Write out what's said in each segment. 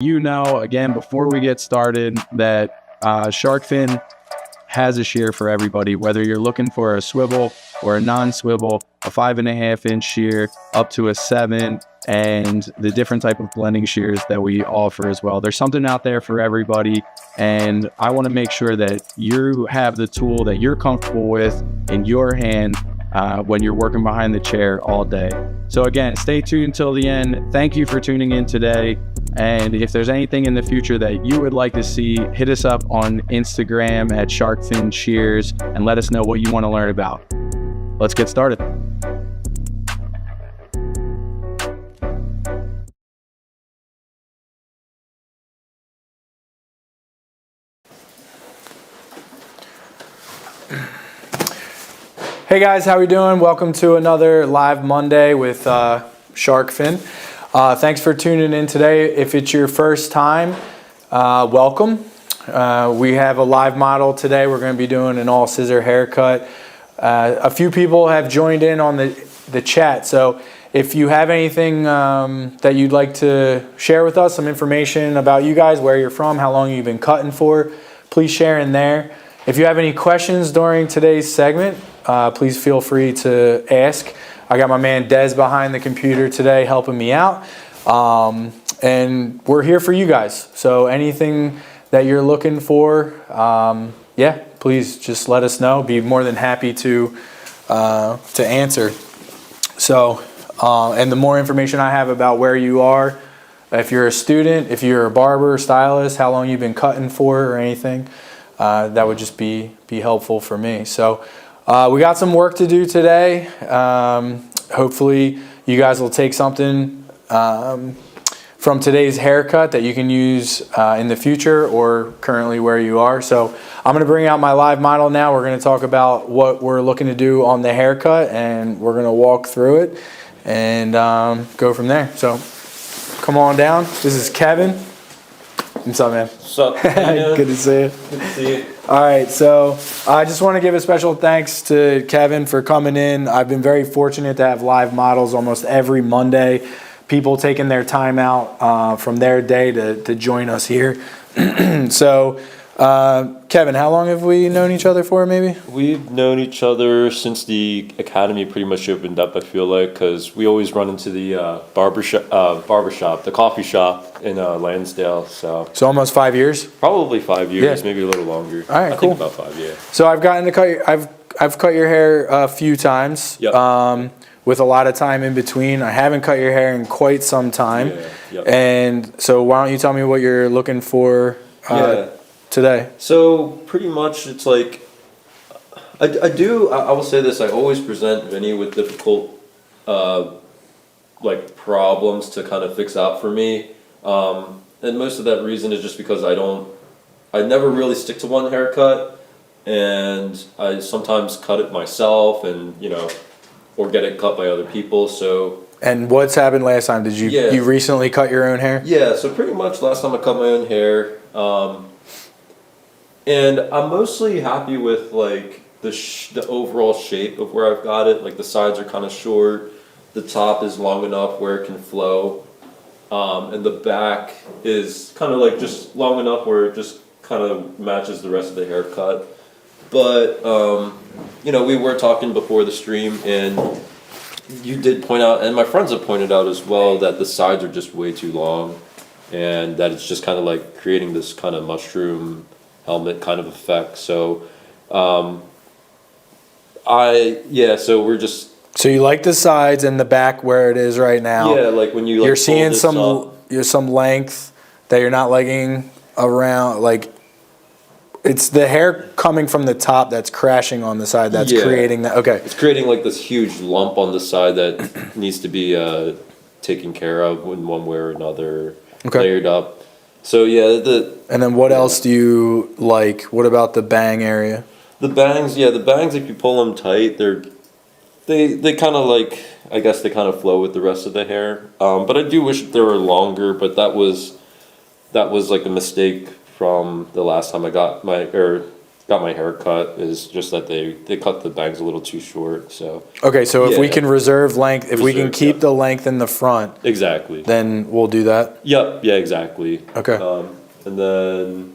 You know, again, before we get started, that shark fin has a shear for everybody, whether you're looking for a swivel or a non-swivel, a 5.5-inch shear up to a 7, and the different type of blending shears that we offer as well. There's something out there for everybody, and I want to make sure that you have the tool that you're comfortable with in your hand when you're working behind the chair all day. So again, stay tuned until the end. Thank you for tuning in today. And if there's anything in the future that you would like to see, hit us up on Instagram at Sharkfin Shears and let us know what you want to learn about. Let's get started. Hey guys, how we doing? Welcome to another live Monday with Sharkfin. Thanks for tuning in today. If it's your first time, welcome. We have a live model today. We're going to be doing an all scissor haircut. A few people have joined in on the chat, so if you have anything that you'd like to share with us, some information about you guys, where you're from, how long you've been cutting for, please share in there. If you have any questions during today's segment, please feel free to ask. I got my man Dez behind the computer today helping me out. And we're here for you guys. So anything that you're looking for, yeah, please just let us know. Be more than happy to answer. So, and the more information I have about where you are, if you're a student, if you're a barber, stylist, how long you've been cutting for or anything, that would just be helpful for me. So we got some work to do today. Hopefully you guys will take something from today's haircut that you can use in the future or currently where you are. So I'm going to bring out my live model now. We're going to talk about what we're looking to do on the haircut, and we're going to walk through it and go from there. So come on down. This is Kevin. What's up, man? What's up? Good to see you. Good to see you. All right, so I just want to give a special thanks to Kevin for coming in. I've been very fortunate to have live models almost every Monday. People taking their time out from their day to join us here. So, Kevin, how long have we known each other for, maybe? We've known each other since the academy pretty much opened up, I feel like, because we always run into the barbershop, the coffee shop in Lansdale. So almost 5 years? Probably 5 years, Yeah. maybe a little longer. All right, I cool. think about 5, yeah. So I've gotten to cut I've cut your hair a few times. Yep. With a lot of time in between. I haven't cut your hair in quite some time. Yeah, yep. And so why don't you tell me what you're looking for today? So pretty much it's like, I will say this, I always present Vinny with difficult like problems to kind of fix out for me. And most of that reason is just because I never really stick to one haircut, and I sometimes cut it myself and, or get it cut by other people, so. And what's happened last time? Did you you recently cut your own hair? Yeah, so pretty much last time I cut my own hair, and I'm mostly happy with like the overall shape of where I've got it. Like the sides are kind of short, the top is long enough where it can flow, and the back is kind of like just long enough where it just kind of matches the rest of the haircut. But we were talking before the stream, and you did point out, and my friends have pointed out as well, that the sides are just way too long, and that it's just kind of like creating this kind of mushroom helmet kind of effect. So, so we're just. So you like the sides and the back where it is right now. Yeah, like when you. You're seeing some length that you're not liking around, like. It's the hair coming from the top that's crashing on the side that's creating that. Okay. It's creating like this huge lump on the side that needs to be taken care of in one way or another, layered up. So and then what else do you like? What about the bang area? The bangs, if you pull them tight, they kind of like, I guess they kind of flow with the rest of the hair. But I do wish they were longer, but that was like a mistake from the last time I got got my hair cut is just that they cut the bangs a little too short. So Okay, so if we Yeah. can reserve length, if we can Reserve, keep yeah. the length in the front, exactly. then we'll do that. Yep. Yeah. Exactly. Okay. And then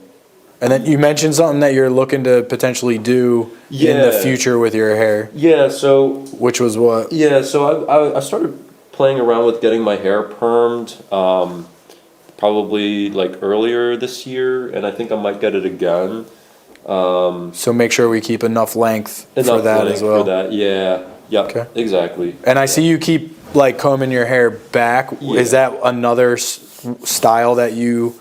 And then you mentioned something that you're looking to potentially do in the Yeah. future with your hair, yeah. So which was what? yeah. So I started playing around with getting my hair permed. Probably like earlier this year, and I think I might get it again. So make sure we keep enough length for Enough that length as well. For that, yeah. Yep. Okay. Exactly. And I see you keep like combing your hair back. Yeah. Is that another style that you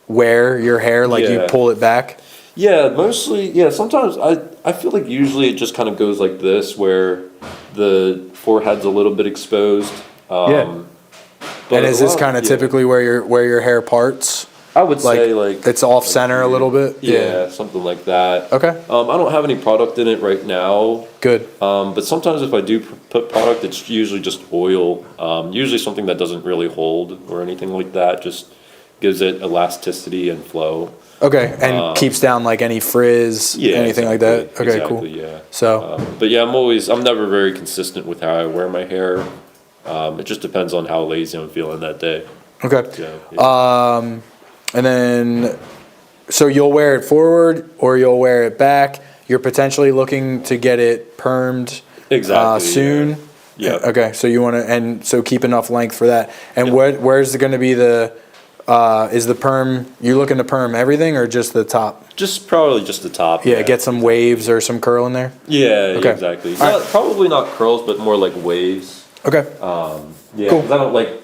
wear your hair? Like you Yeah. pull it back? Yeah, mostly. Yeah, sometimes I feel like usually it just kind of goes like this, where the forehead's a little bit exposed. Yeah. But And is a this lot- kind of yeah. typically where your hair parts? I would Like, say like it's off center a little bit? Yeah, something like that. Okay. I don't have any product in it right now. Good. But sometimes if I do put product, it's usually just oil. Usually something that doesn't really hold or anything like that. Just gives it elasticity and flow. Okay. And keeps down like any frizz, Yeah, anything like that? exactly, Okay, exactly, cool. Yeah. So, But yeah, I'm never very consistent with how I wear my hair. It just depends on how lazy I'm feeling that day. okay. So, yeah. And then, so you'll wear it forward or you'll wear it back. You're potentially looking to get it permed Exactly, soon. Yeah. Okay, so you want to, and so keep enough length for that. And Yeah. where's going to be is the perm? You looking to perm everything or just the top? Just probably just the top. Yeah, get some waves or some curl in there. Yeah, Okay. exactly. All right. Probably not curls, but more like waves. Okay. Yeah, Cool. 'cause I don't like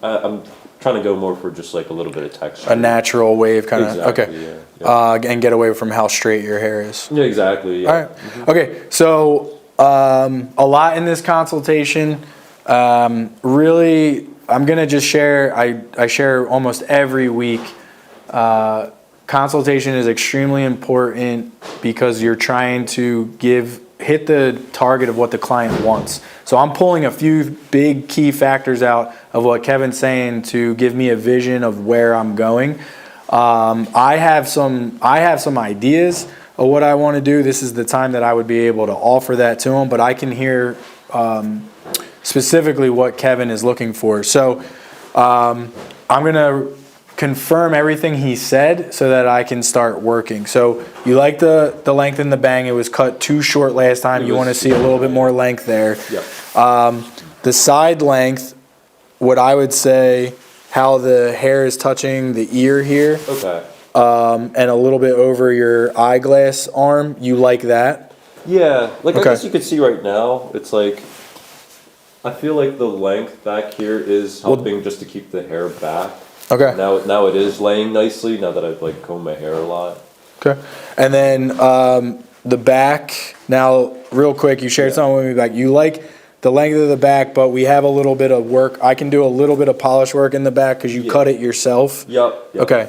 I'm trying to go more for just like a little bit of texture. A natural wave kind of. Exactly, Okay. yeah. And get away from how straight your hair is. Yeah, exactly. Yeah. All right. Okay. So a lot in this consultation. Really, I'm gonna just share. I share almost every week. Consultation is extremely important because you're trying to hit the target of what the client wants. So I'm pulling a few big key factors out of what Kevin's saying to give me a vision of where I'm going. I have some ideas of what I want to do. This is the time that I would be able to offer that to him, but I can hear specifically what Kevin is looking for. So I'm going to confirm everything he said so that I can start working. So you like the length in the bang. It was cut too short last time. You want to see a little bit more length there. Yeah. The side length, what I would say, how the hair is touching the ear here, Okay. and a little bit over your eyeglass arm, you like that? Yeah, like Okay. I guess you can see right now, it's like I feel like the length back here is helping just to keep the hair back. Okay. Now it is laying nicely. Now that I've like combed my hair a lot. Okay. And then the back, now real quick, you shared something with me back. You like the length of the back, but we have a little bit of work. I can do a little bit of polish work in the back because you cut it yourself. Yep. Okay.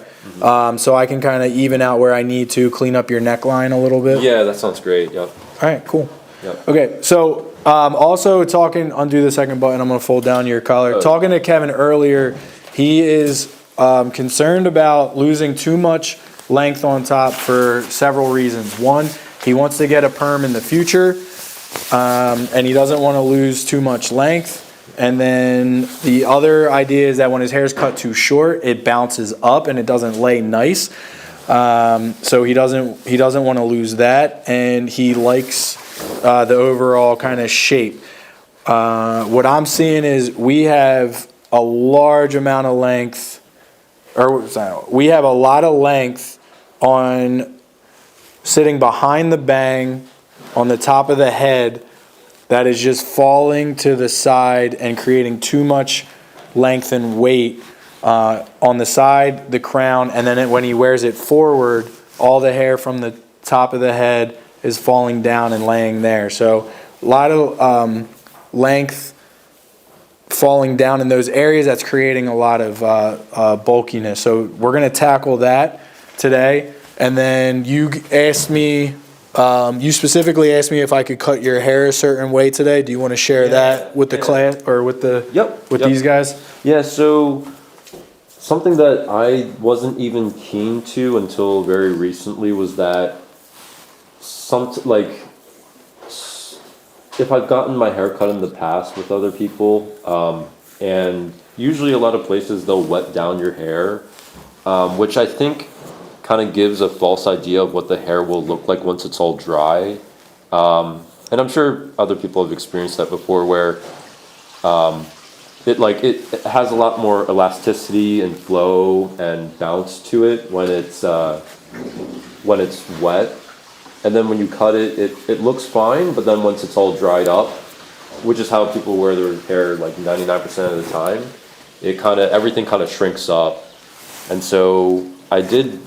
So I can kind of even out where I need to, clean up your neckline a little bit. Yeah, that sounds great. Yep. All right, cool. Yep. Okay, so also talking, undo the second button, I'm gonna fold down your collar. Oh. Talking to Kevin earlier, he is concerned about losing too much length on top for several reasons. One, he wants to get a perm in the future, and he doesn't want to lose too much length. And then the other idea is that when his hair is cut too short, it bounces up and it doesn't lay nice. So he doesn't want to lose that, and he likes the overall kind of shape. What I'm seeing is we have a large amount of length, or sorry, we have a lot of length on sitting behind the bang on the top of the head that is just falling to the side and creating too much length and weight on the side, the crown, and then when he wears it forward, all the hair from the top of the head is falling down and laying there. So a lot of length falling down in those areas, that's creating a lot of bulkiness. So we're going to tackle that today. And then you asked me, you specifically asked me if I could cut your hair a certain way today. Do you want to share that with the class or with the Yep. with yep. these guys? Yeah. So something that I wasn't even keen to until very recently was that if I've gotten my hair cut in the past with other people, and usually a lot of places they'll wet down your hair, which I think kind of gives a false idea of what the hair will look like once it's all dry. And I'm sure other people have experienced that before, where it has a lot more elasticity and flow and bounce to it when it's wet. And then when you cut it, it looks fine, but then once it's all dried up, which is how people wear their hair like 99% of the time, everything kind of shrinks up. And so I did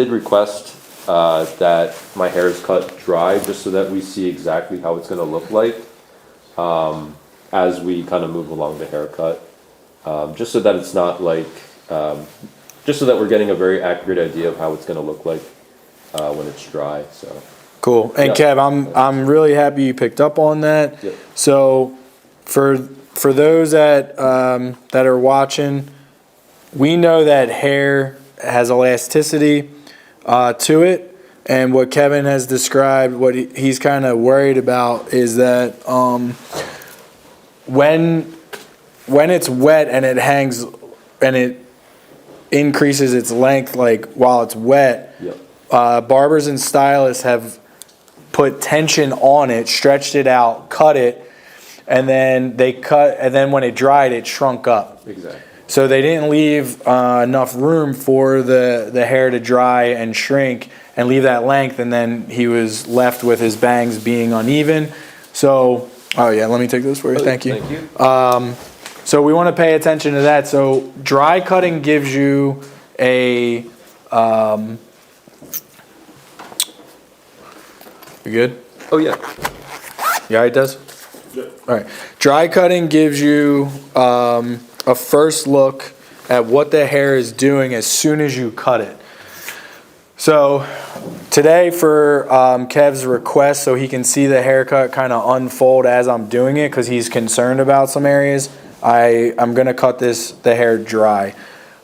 request that my hair is cut dry, just so that we see exactly how it's going to look like as we kind of move along the haircut, just so that it's not like, just so that we're getting a very accurate idea of how it's going to look like when it's dry. So cool. And yeah. Kev, I'm really happy you picked up on that. Yep. So for those that are watching, we know that hair has elasticity to it, and what Kevin has described, what he's kind of worried about is that when it's wet and it hangs and it increases its length, like while it's wet, Yep. Barbers and stylists have put tension on it, stretched it out, cut it, and then when it dried, it shrunk up. Exactly. So they didn't leave enough room for the hair to dry and shrink and leave that length, and then he was left with his bangs being uneven. So, oh yeah, let me take those for you. Thank you. Thank you. So we want to pay attention to that. So dry cutting gives you a you good? Oh yeah. Yeah, it does? Yeah. All right. Dry cutting gives you a first look at what the hair is doing as soon as you cut it. So today for Kev's request, so he can see the haircut kind of unfold as I'm doing it, because he's concerned about some areas, I'm going to cut the hair dry.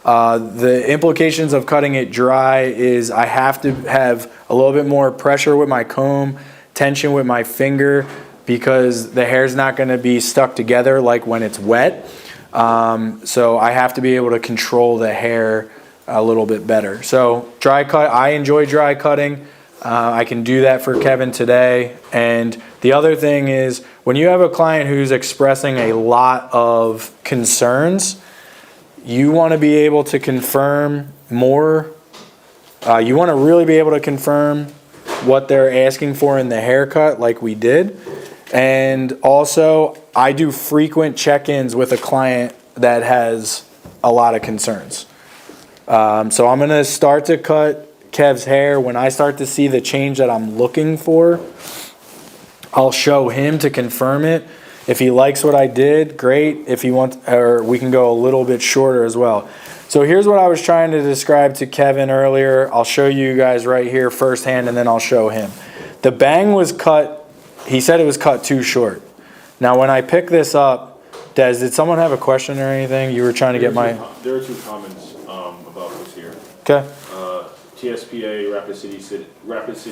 The implications of cutting it dry is I have to have a little bit more pressure with my comb, tension with my finger, because the hair's not going to be stuck together like when it's wet. So I have to be able to control the hair a little bit better. So dry cut, I enjoy dry cutting. I can do that for Kevin today. And the other thing is, when you have a client who's expressing a lot of concerns, you want to be able to confirm more. You want to really be able to confirm what they're asking for in the haircut, like we did. And also, I do frequent check-ins with a client that has a lot of concerns. So I'm going to start to cut Kev's hair. When I start to see the change that I'm looking for, I'll show him to confirm it. If he likes what I did, great. If he wants, or we can go a little bit shorter as well. So here's what I was trying to describe to Kevin earlier. I'll show you guys right here firsthand, and then I'll show him. The bang was cut. He said it was cut too short. Now, when I pick this up, Des, did someone have a question or anything? You were trying to get my... There are two comments about this here. Okay. TSPA Rapid City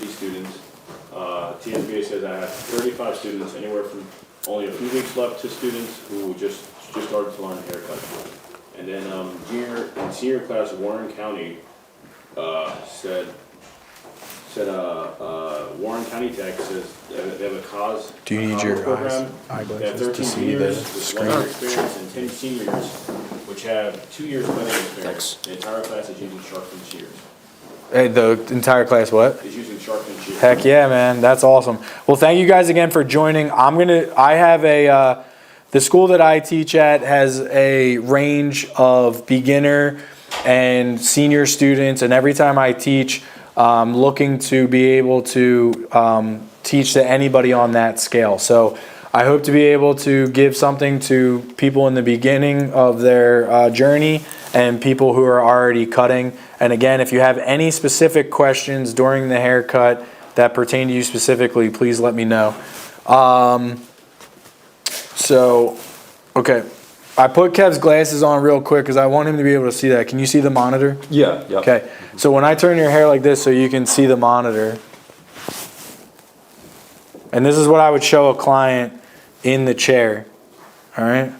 students. TSPA says I have 35 students, anywhere from only a few weeks left to students who just started to learn haircut. And then junior and senior class, Warren County said Warren County Tech says they have a cause. Do you need your program. They have eyeglasses 13 to see juniors the with 1 screen? year experience and 10 seniors, which have 2 years clinical experience. The entire class is using shark fin shears. Hey, the entire class what? Is using shark fin shears. Heck yeah, man. That's awesome. Well, thank you guys again for joining. I have the school that I teach at has a range of beginner and senior students, and every time I teach, looking to be able to teach to anybody on that scale. So I hope to be able to give something to people in the beginning of their journey and people who are already cutting. And again, if you have any specific questions during the haircut that pertain to you specifically, please let me know. Okay. I put Kev's glasses on real quick because I want him to be able to see that. Can you see the monitor? Yeah. Yep. Okay. So when I turn your hair like this so you can see the monitor, and this is what I would show a client in the chair. All right.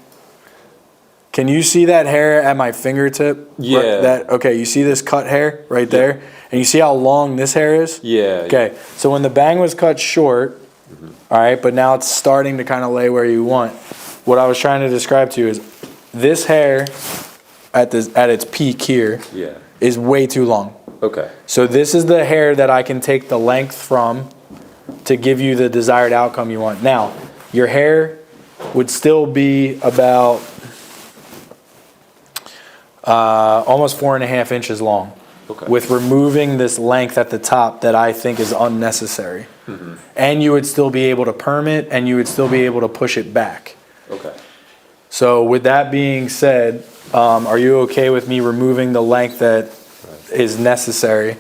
Can you see that hair at my fingertip? Yeah. Okay, you see this cut hair right there? And you see how long this hair is? Yeah. Okay, so when the bang was cut short, all right, but now it's starting to kind of lay where you want. What I was trying to describe to you is this hair at its peak here is way too long. Okay. So this is the hair that I can take the length from to give you the desired outcome you want. Now, your hair would still be about almost 4.5 inches long. Okay. With removing this length at the top that I think is unnecessary. And you would still be able to perm it, and you would still be able to push it back. Okay. So with that being said, are you okay with me removing the length that is necessary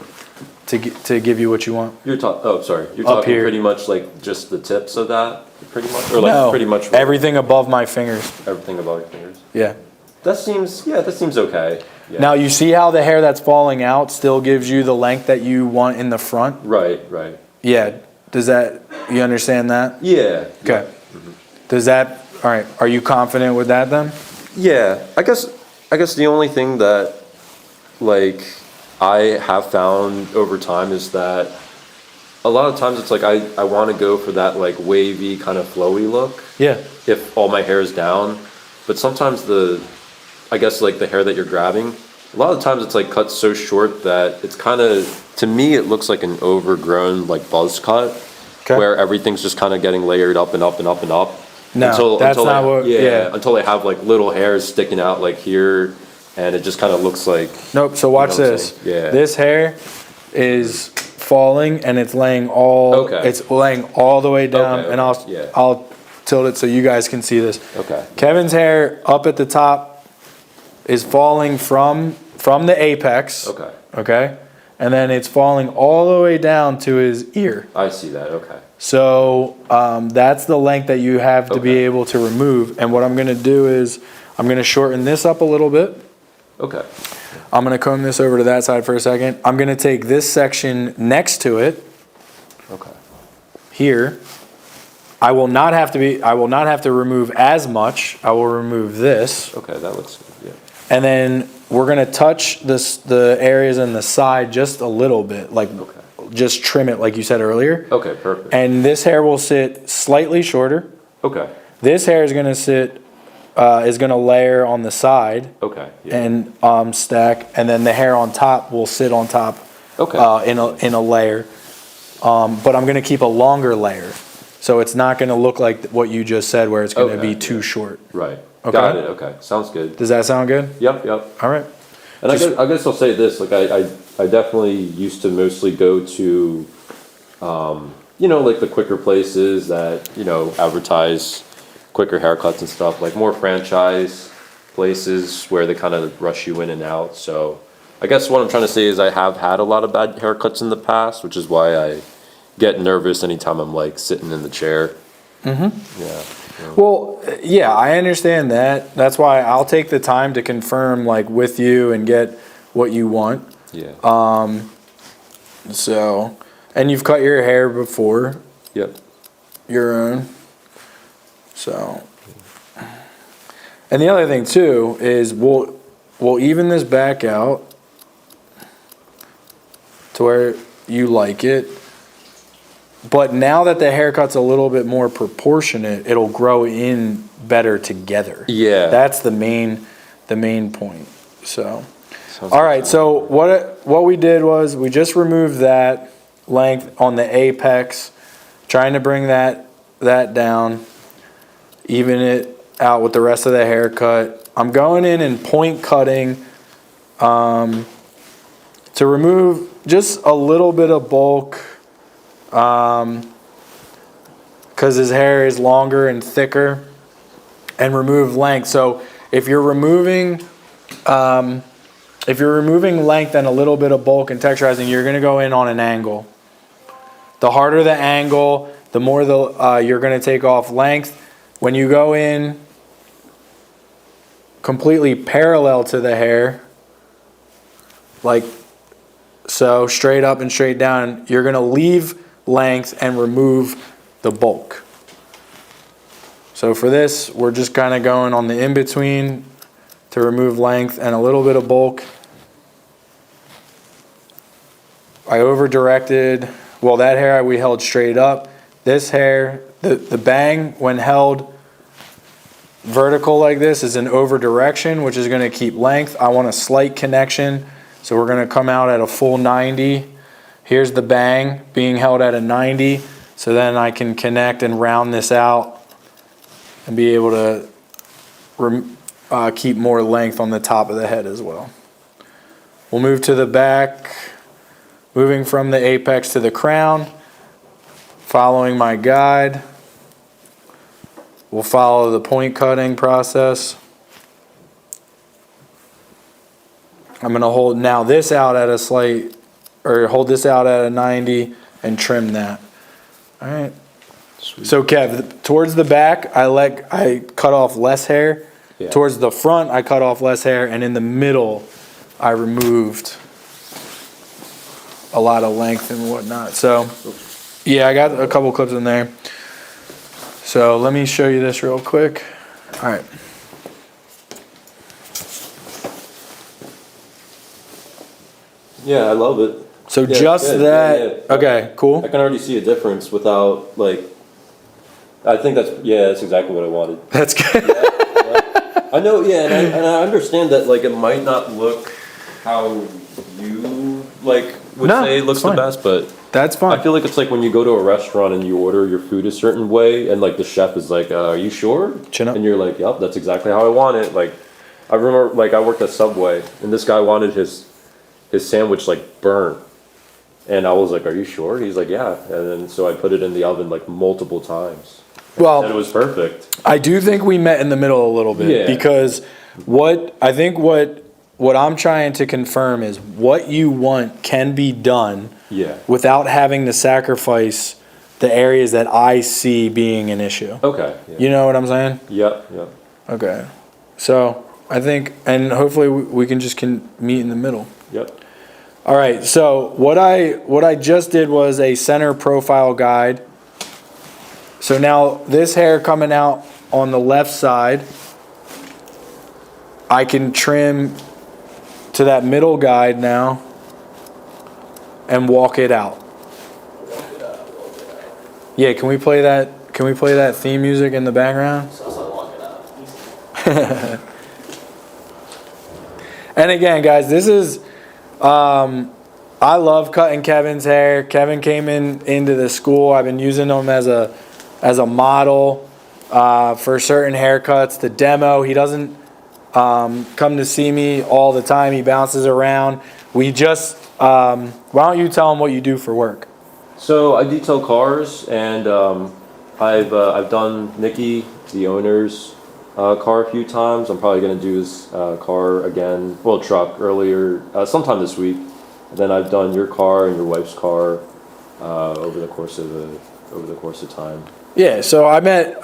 to give you what you want? You're talking Up here. pretty much like just the tips of that, pretty much, or like No, pretty much everything above my fingers. everything above your fingers. Yeah. That seems okay. Yeah. Now you see how the hair that's falling out still gives you the length that you want in the front? Right. Yeah. You understand that? Yeah. Okay. All right, are you confident with that then? Yeah. I guess the only thing that like I have found over time is that a lot of times it's like I want to go for that like wavy kind of flowy look. Yeah. If all my hair is down, but sometimes I guess like the hair that you're grabbing, a lot of times it's like cut so short that it's kind of, to me, it looks like an overgrown like buzz cut, where everything's just kind of getting layered up and up and up and up. No, until they have like little hairs sticking out like here, and it just kind of looks like. Nope. So watch this. Yeah. This hair is falling and it's laying all. Okay. It's laying all the way down, Okay, and I'll tilt it so you guys can see this. Okay. Kevin's hair up at the top is falling from the apex. Okay. Okay. And then it's falling all the way down to his ear. I see that. Okay. So that's the length that you have to be able to remove. And what I'm going to do is I'm going to shorten this up a little bit. Okay. I'm going to comb this over to that side for a second. I'm going to take this section next to it. Okay. Here. I will not have to remove as much. I will remove this. Okay, that looks good. Yeah. And then we're going to touch the areas on the side just a little bit, like just trim it like you said earlier. Okay, perfect. And this hair will sit slightly shorter. Okay. This hair is going to layer on the side. Okay. Yeah. And stack, and then the hair on top will sit on top. Okay. In a layer. But I'm going to keep a longer layer, so it's not going to look like what you just said, where it's going to be too short. Right. Okay. Got it. Okay. Sounds good. Does that sound good? Yep. All right. And I guess I'll say this, like I definitely used to mostly go to, like the quicker places that, advertise quicker haircuts and stuff, like more franchise places where they kind of rush you in and out. So I guess what I'm trying to say is I have had a lot of bad haircuts in the past, which is why I get nervous anytime I'm like sitting in the chair. Mm-hmm. Yeah. Well, yeah, I understand that. That's why I'll take the time to confirm like with you and get what you want. Yeah. So, and you've cut your hair before. Yep. Your own. So, and the other thing too is we'll even this back out to where you like it. But now that the haircut's a little bit more proportionate, it'll grow in better together. Yeah. That's the main point. So, all right. So what we did was we just removed that length on the apex, trying to bring that down, even it out with the rest of the haircut. I'm going in and point cutting to remove just a little bit of bulk. Because his hair is longer and thicker, and remove length. So if you're removing length and a little bit of bulk and texturizing, you're going to go in on an angle. The harder the angle, the more you're going to take off length. When you go in completely parallel to the hair, like so, straight up and straight down. You're going to leave length and remove the bulk. So for this, we're just kind of going on the in-between to remove length and a little bit of bulk. I over-directed, well, that hair we held straight up. This hair, the bang, when held vertical like this, is an over-direction, which is going to keep length. I want a slight connection, so we're going to come out at a full 90. Here's the bang being held at a 90, so then I can connect and round this out and be able to keep more length on the top of the head as well. We'll move to the back, moving from the apex to the crown, following my guide. We'll follow the point cutting process. I'm going to hold now this out at a slight, or hold this out at a 90 and trim that. All right. Sweet. So Kev, towards the back, I cut off less hair. Yeah. Towards the front, I cut off less hair, and in the middle, I removed a lot of length and whatnot. So, yeah, I got a couple clips in there. So let me show you this real quick. All right. Yeah, I love it. So Yeah, just good. that. Yeah. Okay, cool. I can already see a difference without like. I think that's exactly what I wanted. That's good. I know, yeah, and I understand that like it might not look how you like would No, say it looks it's the fine. best, but That's I fine. feel like it's like when you go to a restaurant and you order your food a certain way, and like the chef is like, "Are you sure?" Chin up. And you're like, "Yep, that's exactly how I want it." Like, I remember like I worked at Subway, and this guy wanted his sandwich like burnt, and I was like, "Are you sure?" He's like, "Yeah," and then so I put it in the oven like multiple times, and it Well, was perfect. I do think we met in the middle a little bit Yeah. because what I'm trying to confirm is what you want can be done Yeah. without having to sacrifice the areas that I see being an issue. Okay. Yeah. You know what I'm saying? Yep. Yep. Okay. So I think, and hopefully we can just meet in the middle. Yep. All right. So what I just did was a center profile guide. So now this hair coming out on the left side, I can trim to that middle guide now and walk it out. Yeah, can we play that? Can we play that theme music in the background? And again, guys, this is I love cutting Kevin's hair. Kevin came into the school. I've been using him as a model for certain haircuts. The demo, he doesn't come to see me all the time. He bounces around. We just why don't you tell him what you do for work? So I detail cars, and I've done Nikki, the owner's car a few times. I'm probably going to do his car again, well, truck earlier, sometime this week. And then I've done your car and your wife's car over the course of time. Yeah, so I met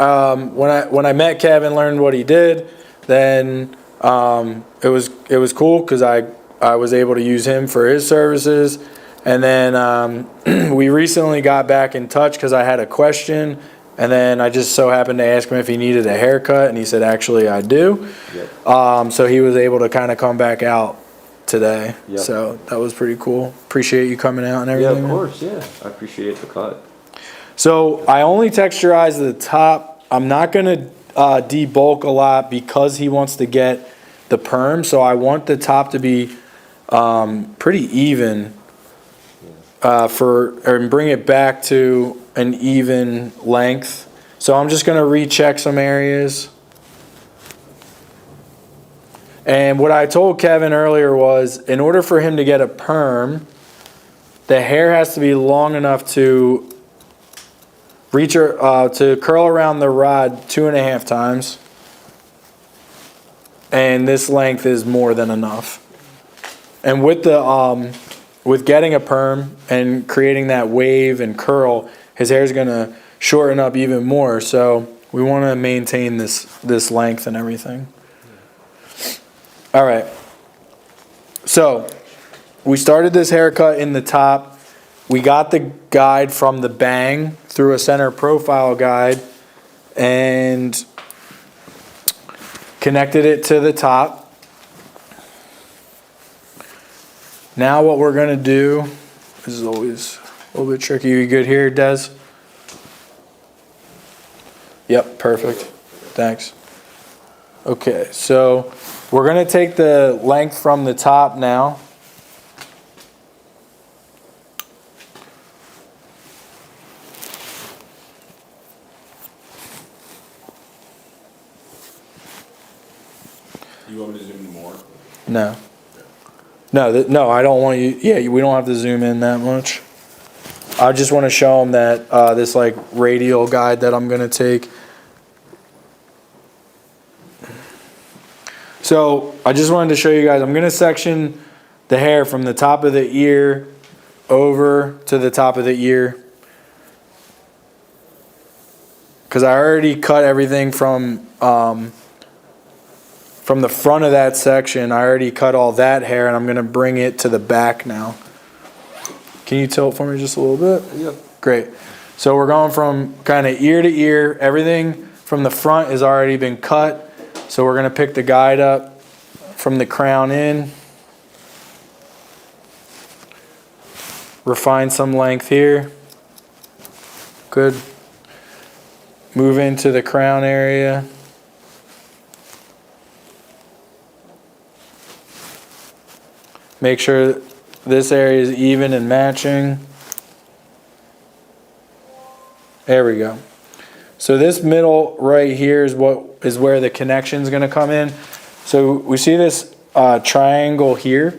when I met Kevin, learned what he did. Then it was cool because I was able to use him for his services. And then we recently got back in touch because I had a question, and then I just so happened to ask him if he needed a haircut, and he said, actually, I do. Yep. So he was able to kind of come back out today. Yep. So that was pretty cool. Appreciate you coming out and Yeah, everything. of man. course, yeah. I appreciate the cut. So I only texturize the top. I'm not going to debulk a lot because he wants to get the perm. So I want the top to be pretty even and bring it back to an even length. So I'm just going to recheck some areas. And what I told Kevin earlier was, in order for him to get a perm, the hair has to be long enough to to curl around the rod 2.5 times. And this length is more than enough. And with the with getting a perm and creating that wave and curl, his hair is going to shorten up even more. So we want to maintain this length and everything. All right. So we started this haircut in the top. We got the guide from the Bang through a center profile guide and connected it to the top. Now what we're gonna do, this is always a little bit tricky. You good here, Des? Yep, perfect. Thanks. Okay, so we're gonna take the length from the top now. You want me to zoom in more? No. No, I don't want you, yeah, we don't have to zoom in that much. I just want to show them that this like radial guide that I'm going to take. So I just wanted to show you guys, I'm going to section the hair from the top of the ear over to the top of the ear. Because I already cut everything from the front of that section. I already cut all that hair, and I'm going to bring it to the back now. Can you tilt for me just a little bit? Yep. Great. So we're going from kind of ear to ear. Everything from the front has already been cut. So we're going to pick the guide up from the crown in. Refine some length here. Good. Move into the crown area. Make sure this area is even and matching. There we go. So this middle right here is where the connection is going to come in. So we see this triangle here.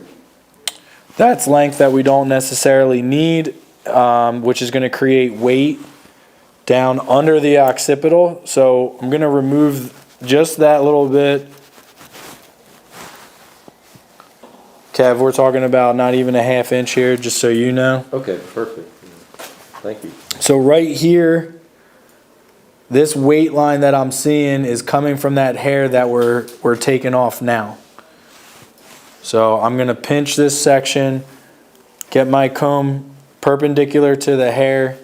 That's length that we don't necessarily need, which is going to create weight down under the occipital. So I'm going to remove just that little bit. Kev, we're talking about not even a ½ inch here, just so you know. Okay, perfect. Thank you. So right here, this weight line that I'm seeing is coming from that hair that we're taking off now. So I'm gonna pinch this section, get my comb perpendicular to the hair,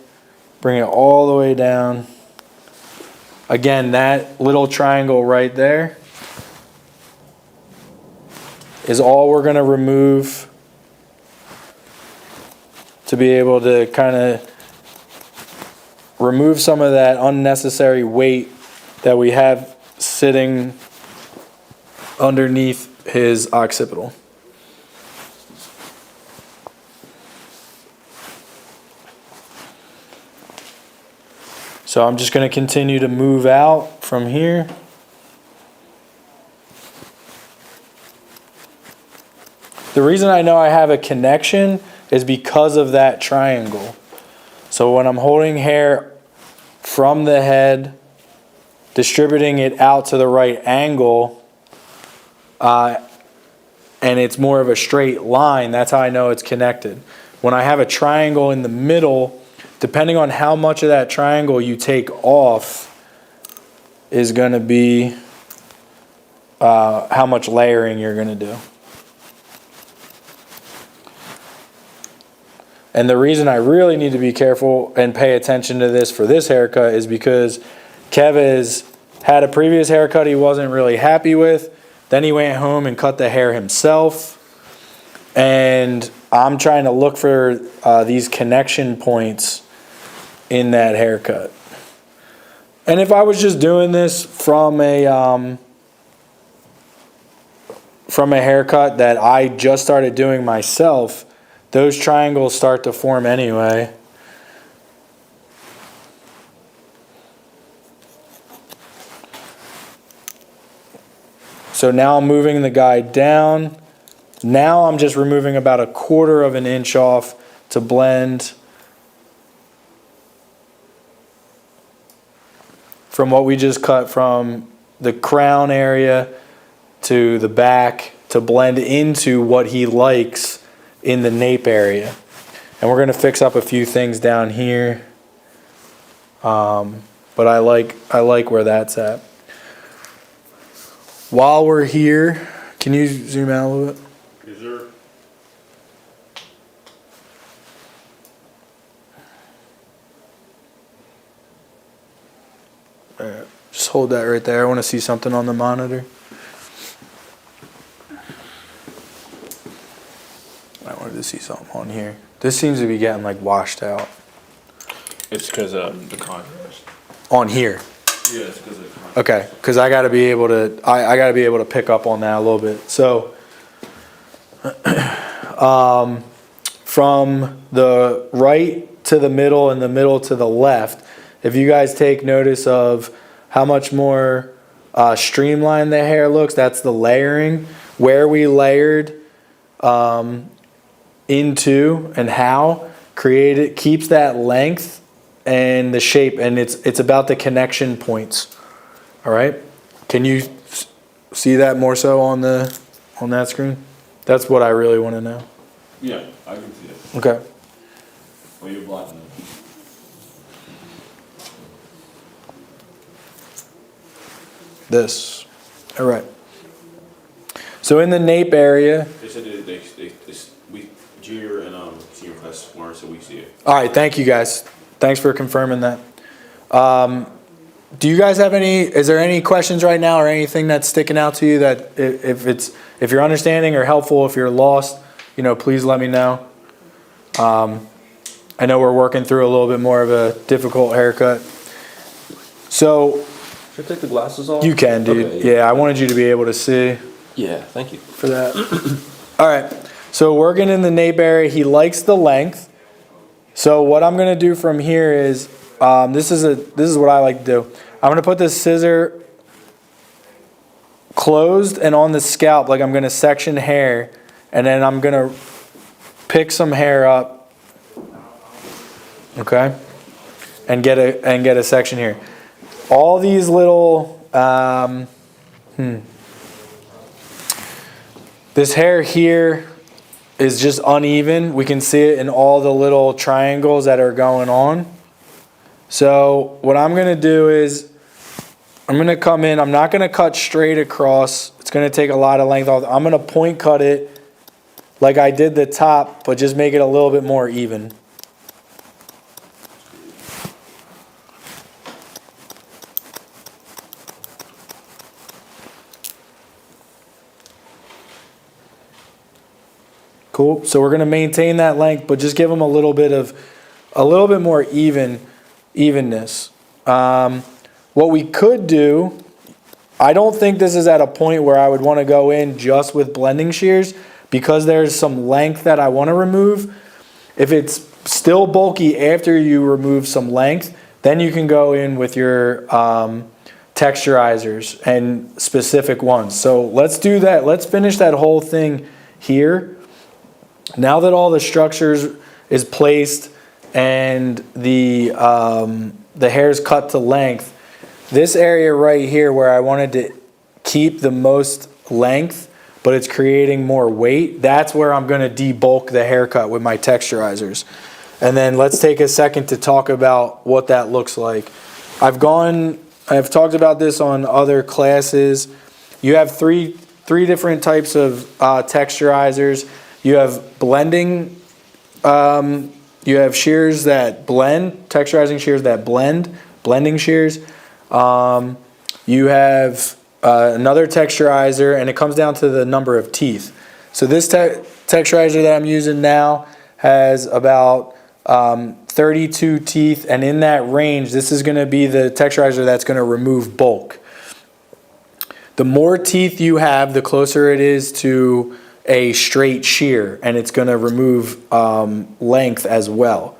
bring it all the way down. Again, that little triangle right there is all we're going to remove to be able to kind of remove some of that unnecessary weight that we have sitting underneath his occipital. So I'm just going to continue to move out from here. The reason I know I have a connection is because of that triangle. So when I'm holding hair from the head, distributing it out to the right angle, and it's more of a straight line, that's how I know it's connected. When I have a triangle in the middle, depending on how much of that triangle you take off is going to be how much layering you're going to do. And the reason I really need to be careful and pay attention to this for this haircut is because Kev has had a previous haircut he wasn't really happy with. Then he went home and cut the hair himself. And I'm trying to look for these connection points in that haircut. And if I was just doing this from a haircut that I just started doing myself, those triangles start to form anyway. So now I'm moving the guide down. Now I'm just removing about 1/4 of an inch off to blend from what we just cut from the crown area to the back to blend into what he likes in the nape area. And we're going to fix up a few things down here. But I like where that's at. While we're here, Can you zoom out a little bit? Is there? Just hold that right there. I want to see something on the monitor. I wanted to see something on here. This seems to be getting like washed out. It's because of the contrast. On here. Yeah, it's because of the contrast. Okay, because I got to be able to. I got to be able to pick up on that a little bit. So, from the right to the middle and the middle to the left, if you guys take notice of how much more streamlined the hair looks, that's the layering. Where we layered into and how created keeps that length and the shape, and it's about the connection points. All right, can you see that more so on that screen? That's what I really want to know. Yeah, I can see it. Okay. Well, you're blocking it. This. All right. So in the nape area. They said we junior and senior class learn, so we see it. All right. Thank you guys. Thanks for confirming that. Do you guys have any? Is there any questions right now, or anything that's sticking out to you that if you're understanding or helpful, if you're lost, please let me know. I know we're working through a little bit more of a difficult haircut. So. Should I take the glasses off? You can, dude. Okay, yeah, I wanted you to be able to see. Yeah, thank you. For that. All right. So working in the nape area, he likes the length. So what I'm going to do from here is, this is what I like to do. I'm going to put this scissor closed and on the scalp, like I'm going to section hair, and then I'm going to pick some hair up, okay, and get a section here. All these little, this hair here is just uneven. We can see it in all the little triangles that are going on. So what I'm going to do is I'm going to come in. I'm not going to cut straight across. It's going to take a lot of length off. I'm going to point cut it like I did the top, but just make it a little bit more even. Cool. So we're going to maintain that length, but just give them a little bit more evenness. What we could do, I don't think this is at a point where I would want to go in just with blending shears, because there's some length that I want to remove. If it's still bulky after you remove some length, then you can go in with your texturizers and specific ones. So let's do that. Let's finish that whole thing here. Now that all the structures is placed and the hair's cut to length, this area right here where I wanted to keep the most length, but it's creating more weight, that's where I'm going to debulk the haircut with my texturizers. And then let's take a second to talk about what that looks like. I've talked about this on other classes. You have three different types of texturizers. You have blending, you have shears that blend, texturizing shears that blend, blending shears. You have another texturizer, and it comes down to the number of teeth. So this texturizer that I'm using now has about 32 teeth, and in that range, this is going to be the texturizer that's going to remove bulk. The more teeth you have, the closer it is to a straight shear, and it's going to remove length as well.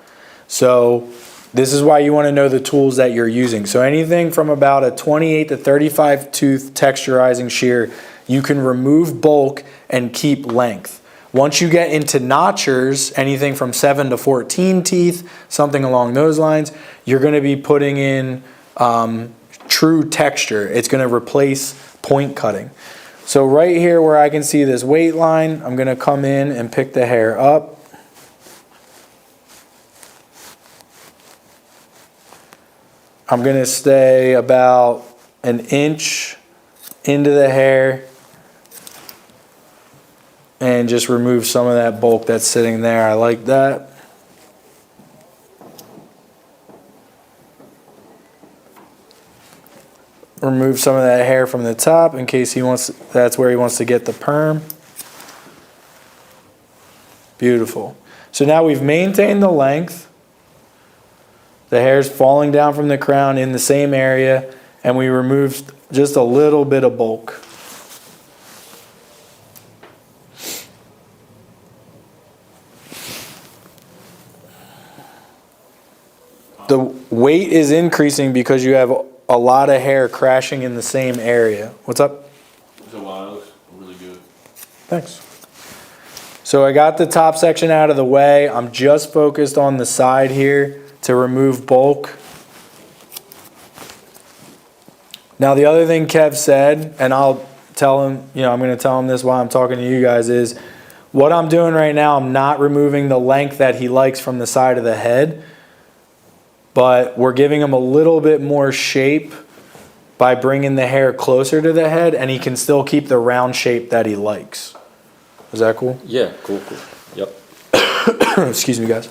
So this is why you want to know the tools that you're using. So anything from about a 28 to 35 tooth texturizing shear, you can remove bulk and keep length. Once you get into notchers, anything from 7 to 14 teeth, something along those lines, you're going to be putting in true texture. It's going to replace point cutting. So right here where I can see this weight line, I'm going to come in and pick the hair up. I'm going to stay about an inch into the hair. and just remove some of that bulk that's sitting there. I like that. Remove some of that hair from the top in case that's where he wants to get the perm. Beautiful. So now we've maintained the length. The hair's falling down from the crown in the same area, and we removed just a little bit of bulk. The weight is increasing because you have a lot of hair crashing in the same area. What's up? So wow, that looks really good. Thanks. So I got the top section out of the way. I'm just focused on the side here to remove bulk. Now the other thing Kev said, and I'll tell him, I'm going to tell him this while I'm talking to you guys, is what I'm doing right now, I'm not removing the length that he likes from the side of the head, but we're giving him a little bit more shape by bringing the hair closer to the head, and he can still keep the round shape that he likes. Is that cool? Yeah, cool. Yep. Excuse me, guys.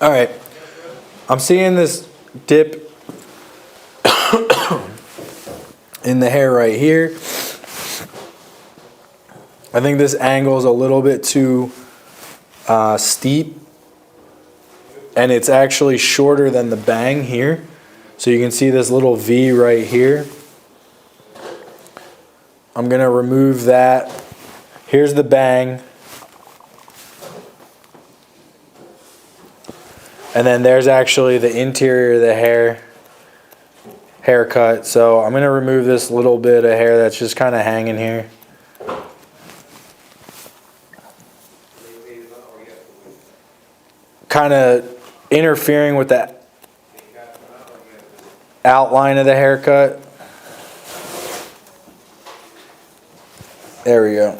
All right, I'm seeing this dip in the hair right here. I think this angle is a little bit too steep, and it's actually shorter than the bang here. So you can see this little V right here. I'm gonna remove that. Here's the bang. And then there's actually the interior of the haircut. So I'm going to remove this little bit of hair that's just kind of hanging here. Kind of interfering with the outline of the haircut. There we go.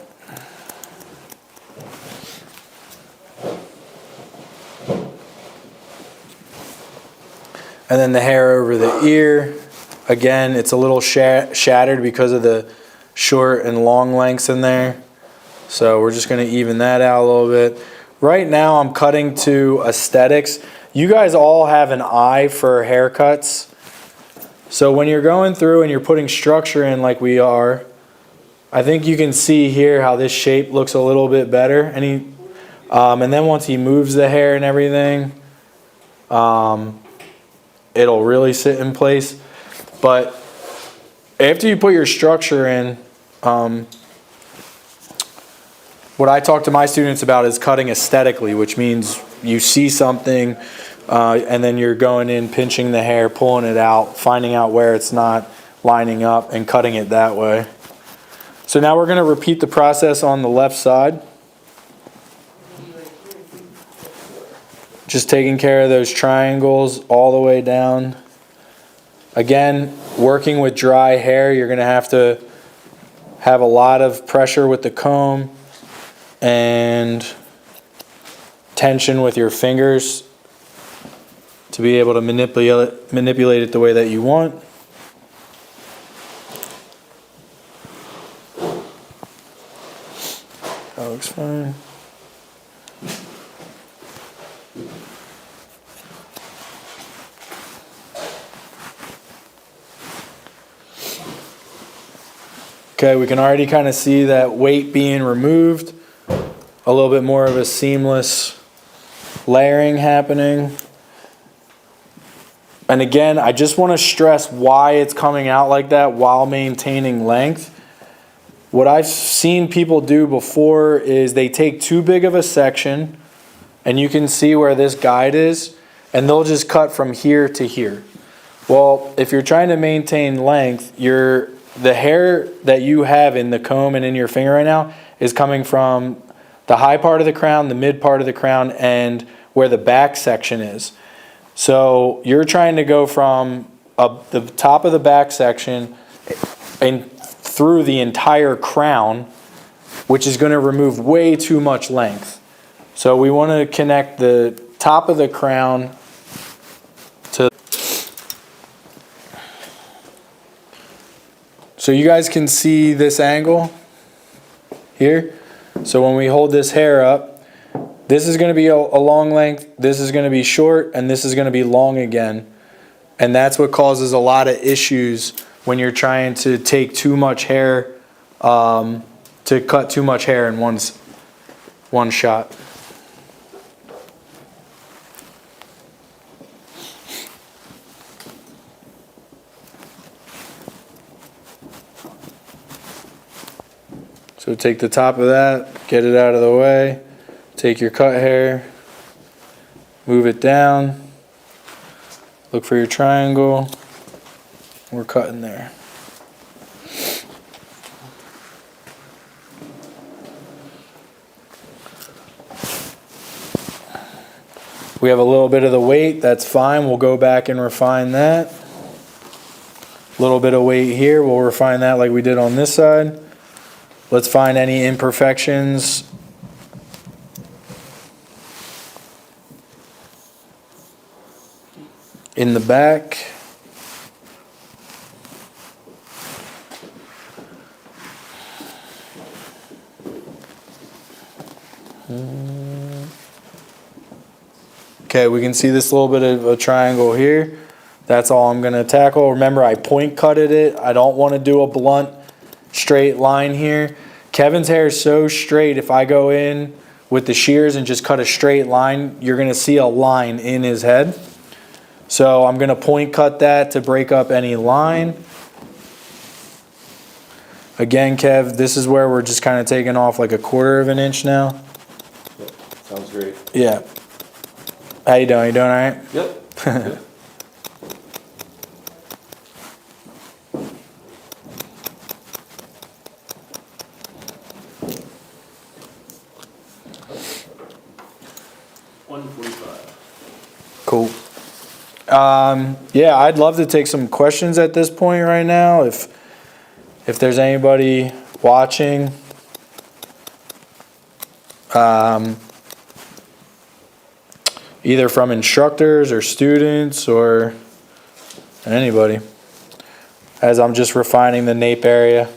And then the hair over the ear, again, it's a little shattered because of the short and long lengths in there. So we're just going to even that out a little bit. Right now I'm cutting to aesthetics. You guys all have an eye for haircuts. So when you're going through and you're putting structure in like we are, I think you can see here how this shape looks a little bit better. And then once he moves the hair and everything, it'll really sit in place. But after you put your structure in, what I talk to my students about is cutting aesthetically, which means you see something and then you're going in, pinching the hair, pulling it out, finding out where it's not lining up and cutting it that way. So now we're going to repeat the process on the left side. Just taking care of those triangles all the way down. Again, working with dry hair, you're going to have a lot of pressure with the comb and tension with your fingers to be able to manipulate it the way that you want. That looks fine. Okay, we can already kind of see that weight being removed. A little bit more of a seamless layering happening. And again, I just want to stress why it's coming out like that while maintaining length. What I've seen people do before is they take too big of a section, and you can see where this guide is, and they'll just cut from here to here. Well, if you're trying to maintain length, the hair that you have in the comb and in your finger right now is coming from the high part of the crown, the mid part of the crown, and where the back section is. So you're trying to go from the top of the back section and through the entire crown, which is going to remove way too much length. So we want to connect the top of the crown to. So you guys can see this angle here. So when we hold this hair up, this is going to be a long length, this is going to be short, and this is going to be long again. And that's what causes a lot of issues when you're trying to take too much hair, to cut too much hair in one shot. So take the top of that, get it out of the way, take your cut hair, move it down, look for your triangle, we're cutting there. We have a little bit of the weight, that's fine, we'll go back and refine that. A little bit of weight here, we'll refine that like we did on this side. Let's find any imperfections. In the back. Okay, we can see this little bit of a triangle here. That's all I'm going to tackle. Remember, I point cutted it. I don't want to do a blunt straight line here. Kevin's hair is so straight, if I go in with the shears and just cut a straight line, you're going to see a line in his head. So I'm going to point cut that to break up any line. Again, Kev, this is where we're just kind of taking off like 1/4 of an inch now. Yep. Sounds great. Yeah. How you doing? You doing all right? Yep. Yep. Cool. Yeah, I'd love to take some questions at this point right now. If there's anybody watching, either from instructors or students or anybody, as I'm just refining the nape area.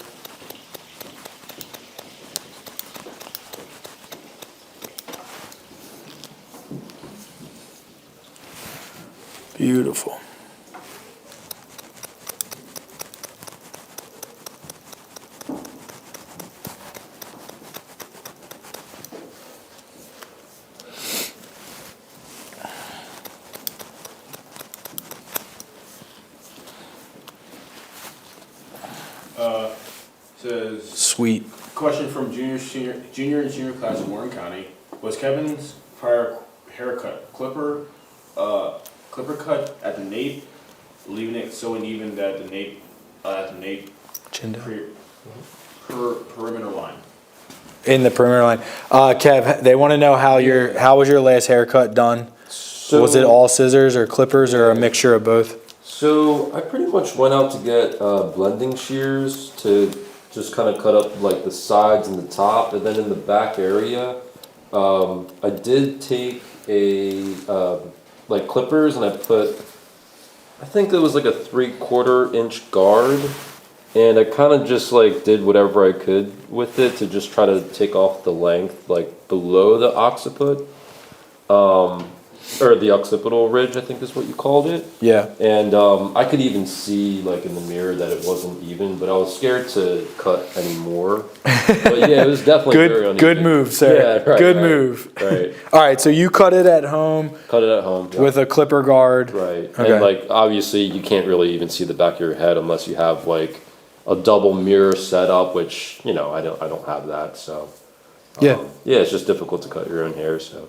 Beautiful. Says Sweet. question from junior and senior class in Warren County. Was Kevin's prior haircut clipper cut at the nape, leaving it so uneven that the nape Chin down. perimeter line? In the perimeter line. Kev, they want to know how was your last haircut done? So, Was it all scissors or clippers or a mixture of both? So I pretty much went out to get blending shears to just kind of cut up like the sides and the top, and then in the back area, I did take like clippers and I think it was like a 3/4 inch guard, and I kind of just like did whatever I could with it to just try to take off the length like below the occiput. Or the occipital ridge, I think is what you called it. Yeah. And I could even see like in the mirror that it wasn't even, but I was scared to cut any more. But yeah, it was definitely very uneven. Good move, sir. Yeah, right, Good right, move. Right. All right, so you cut it at home. Cut it at home. Yeah. With a clipper guard. Right. Okay. And like obviously you can't really even see the back of your head unless you have like a double mirror set up, which I don't have that, so yeah, it's just difficult to cut your own hair, so.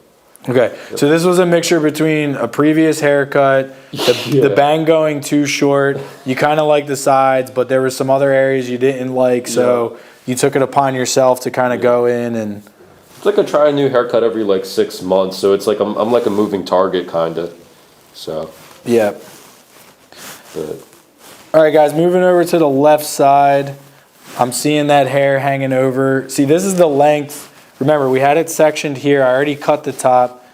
Okay, so this was a mixture between a previous haircut, the bang going too short. You kind of like the sides, but there were some other areas you didn't like, so you took it upon yourself to kind of go in and It's like I try a new haircut every like 6 months, so it's like I'm like a moving target kind of. So Yeah. but All right, guys, moving over to the left side. I'm seeing that hair hanging over. See, this is the length. Remember, we had it sectioned here. I already cut the top.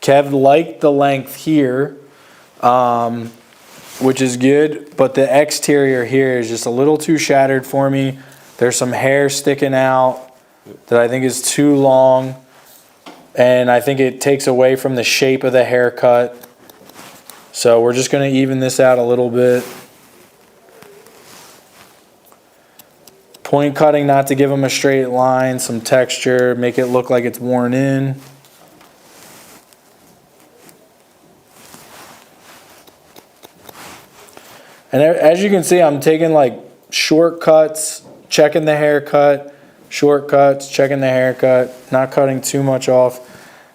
Kev liked the length here, which is good, but the exterior here is just a little too shattered for me. There's some hair sticking out that I think is too long, and I think it takes away from the shape of the haircut. So we're just going to even this out a little bit. Point cutting, not to give them a straight line, some texture, make it look like it's worn in. And as you can see, I'm taking like shortcuts, checking the haircut, shortcuts, checking the haircut, not cutting too much off.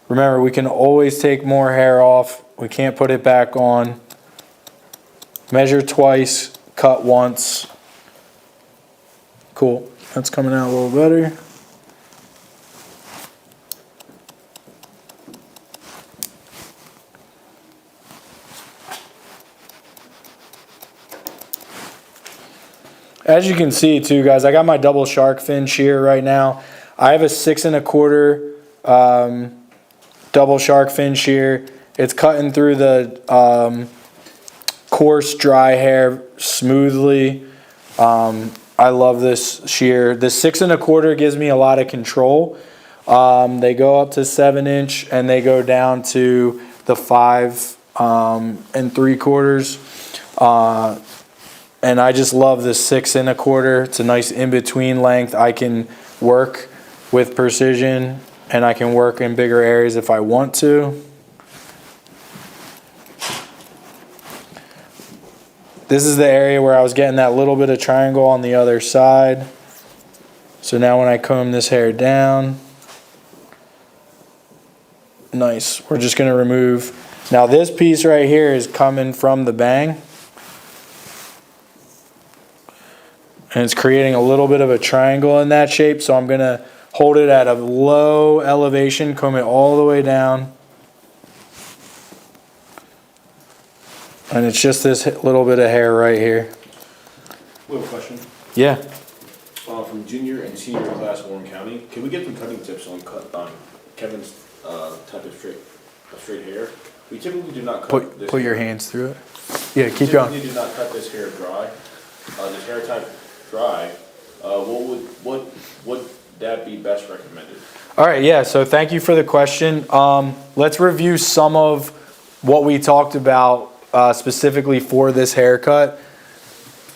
Remember, we can always take more hair off. We can't put it back on. Measure twice, cut once. Cool, that's coming out a little better. As you can see too, guys, I got my double shark fin shear right now. I have a 6 1/4 double shark fin shear. It's cutting through the coarse, dry hair smoothly. I love this shear. The 6 1/4 gives me a lot of control. They go up to 7-inch and they go down to the 5 3/4. And I just love this 6 1/4. It's a nice in-between length. I can work with precision and I can work in bigger areas if I want to. This is the area where I was getting that little bit of triangle on the other side. So now when I comb this hair down, nice. We're just gonna remove. Now this piece right here is coming from the bang. And it's creating a little bit of a triangle in that shape. So I'm gonna hold it at a low elevation, comb it all the way down. And it's just this little bit of hair right here. We have a question. Yeah. From junior and senior class in Warren County, can we get some cutting tips on Kevin's type of straight hair? We typically do not cut this. Put your hands through it. Yeah, keep going. We do not cut this hair dry. This hair type dry. What would that be best recommended? All right, yeah, so thank you for the question. Let's review some of what we talked about specifically for this haircut.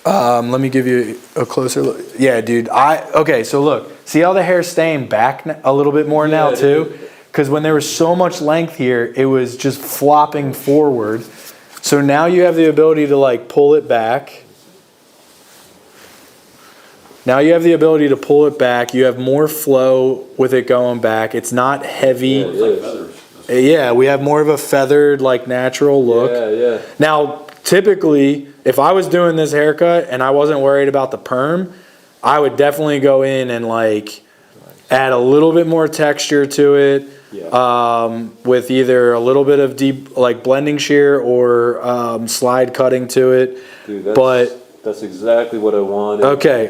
Let me give you a closer look. Yeah, dude. Okay, so look. See how the hair's staying back a little bit more now too? Because when there was so much length here, it was just flopping forward. So now you have the ability to like pull it back. Now you have the ability to pull it back. You have more flow with it going back. It's not heavy. Yeah, we have more of a feathered, like natural look. yeah. Now, typically, if I was doing this haircut and I wasn't worried about the perm, I would definitely go in and like add a little bit more texture to it. Yeah. With either a little bit of deep like blending shear or slide cutting to it. Dude, that's exactly what I wanted. Okay.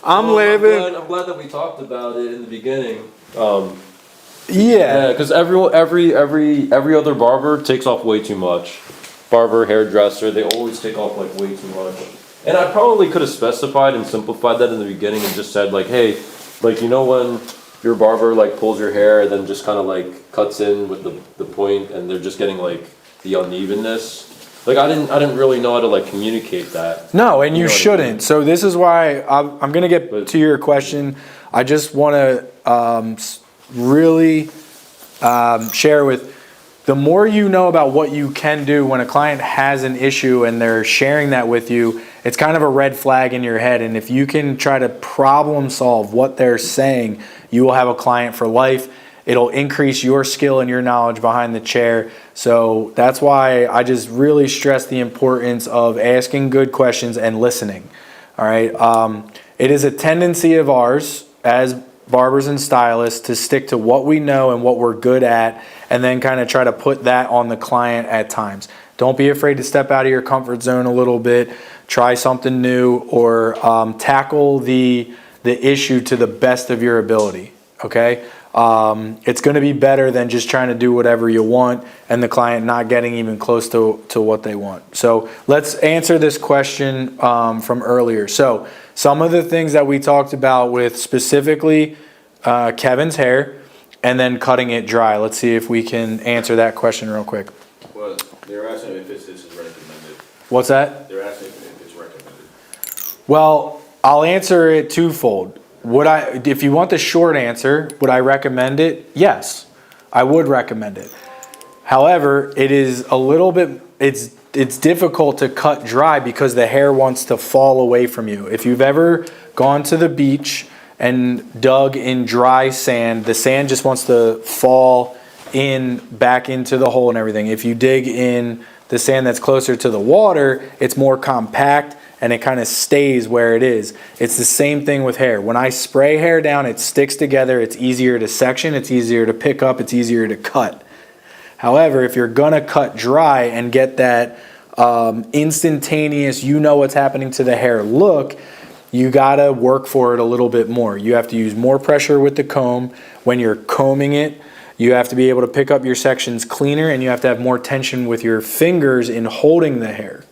I'm laughing. I'm glad that we talked about it in the beginning. Yeah, because every other barber takes off way too much. Barber, hairdresser, they always take off like way too much. And I probably could have specified and simplified that in the beginning and just said like, hey, like, you know when your barber like pulls your hair and then just kind of like cuts in with the point and they're just getting like the unevenness. Like I didn't really know how to like communicate that. No, and you shouldn't. I mean? So this is why I'm going to get to your question. I just want to really share with the more you know about what you can do when a client has an issue and they're sharing that with you, it's kind of a red flag in your head. And if you can try to problem solve what they're saying, you will have a client for life. It'll increase your skill and your knowledge behind the chair. So that's why I just really stress the importance of asking good questions and listening. All right. It is a tendency of ours as barbers and stylists to stick to what we know and what we're good at, and then kind of try to put that on the client at times. Don't be afraid to step out of your comfort zone a little bit, try something new, or tackle the issue to the best of your ability, okay? It's going to be better than just trying to do whatever you want and the client not getting even close to what they want. So let's answer this question from earlier. So some of the things that we talked about with specifically Kevin's hair and then cutting it dry. Let's see if we can answer that question real quick. Well, they're asking if this is recommended. What's that? They're asking if it's recommended. Well, I'll answer it twofold. If you want the short answer, would I recommend it? Yes, I would recommend it. However, it is a little bit, it's difficult to cut dry because the hair wants to fall away from you. If you've ever gone to the beach and dug in dry sand, the sand just wants to fall back into the hole and everything. If you dig in the sand that's closer to the water, it's more compact and it kind of stays where it is. It's the same thing with hair. When I spray hair down, it sticks together. It's easier to section. It's easier to pick up. It's easier to cut. However, if you're gonna cut dry and get that instantaneous, you know what's happening to the hair look, you gotta work for it a little bit more. You have to use more pressure with the comb. When you're combing it, you have to be able to pick up your sections cleaner, and you have to have more tension with your fingers in holding the hair,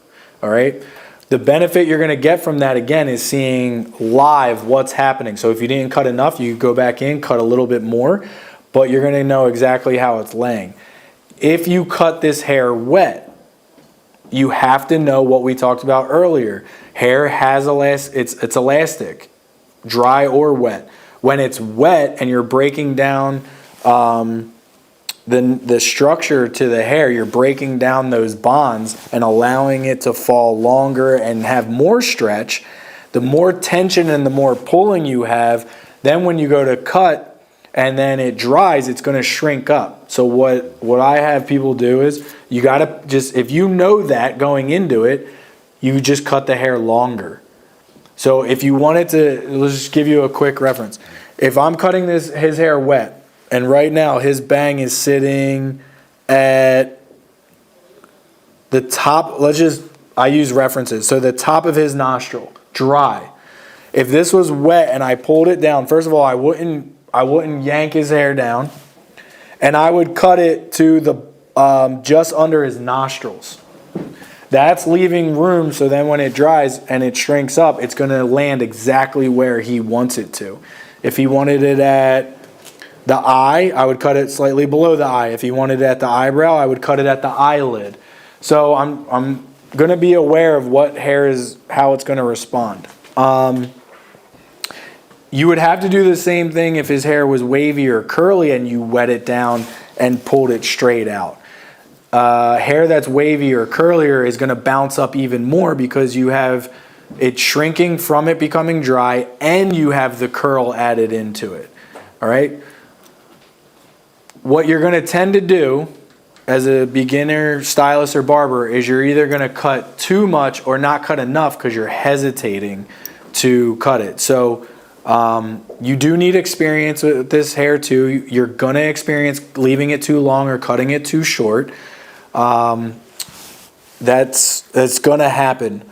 all right? The benefit you're gonna get from that, again, is seeing live what's happening. So if you didn't cut enough, you go back in, cut a little bit more, but you're gonna know exactly how it's laying. If you cut this hair wet, you have to know what we talked about earlier. Hair has it's elastic, dry or wet. When it's wet and you're breaking down the structure to the hair, you're breaking down those bonds and allowing it to fall longer and have more stretch. The more tension and the more pulling you have, then when you go to cut and then it dries, it's going to shrink up. So what I have people do is, you got to just, if you know that going into it, you just cut the hair longer. So if you wanted to, let's just give you a quick reference. If I'm cutting his hair wet, and right now his bang is sitting at the top, I use references. So the top of his nostril, dry. If this was wet and I pulled it down, first of all, I wouldn't yank his hair down, and I would cut it to the just under his nostrils. That's leaving room, so then when it dries and it shrinks up, it's going to land exactly where he wants it to. If he wanted it at the eye, I would cut it slightly below the eye. If he wanted it at the eyebrow, I would cut it at the eyelid. So I'm going to be aware of what hair is, how it's going to respond. You would have to do the same thing if his hair was wavy or curly and you wet it down and pulled it straight out. Hair that's wavy or curlier is going to bounce up even more because you have it shrinking from it becoming dry, and you have the curl added into it. All right? What you're going to tend to do as a beginner stylist or barber is you're either going to cut too much or not cut enough because you're hesitating to cut it. So you do need experience with this hair too. You're going to experience leaving it too long or cutting it too short. That's going to happen.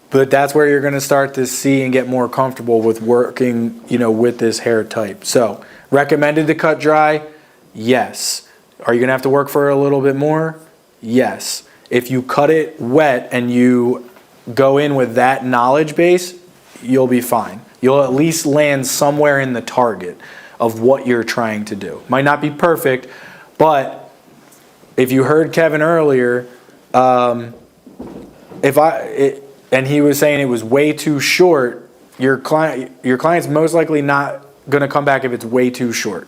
But that's where you're going to start to see and get more comfortable with working, with this hair type. So, recommended to cut dry? Yes. Are you going to have to work for a little bit more? Yes. If you cut it wet and you go in with that knowledge base, you'll be fine. You'll at least land somewhere in the target of what you're trying to do. Might not be perfect, but if you heard Kevin earlier, and he was saying it was way too short, your client's most likely not going to come back if it's way too short.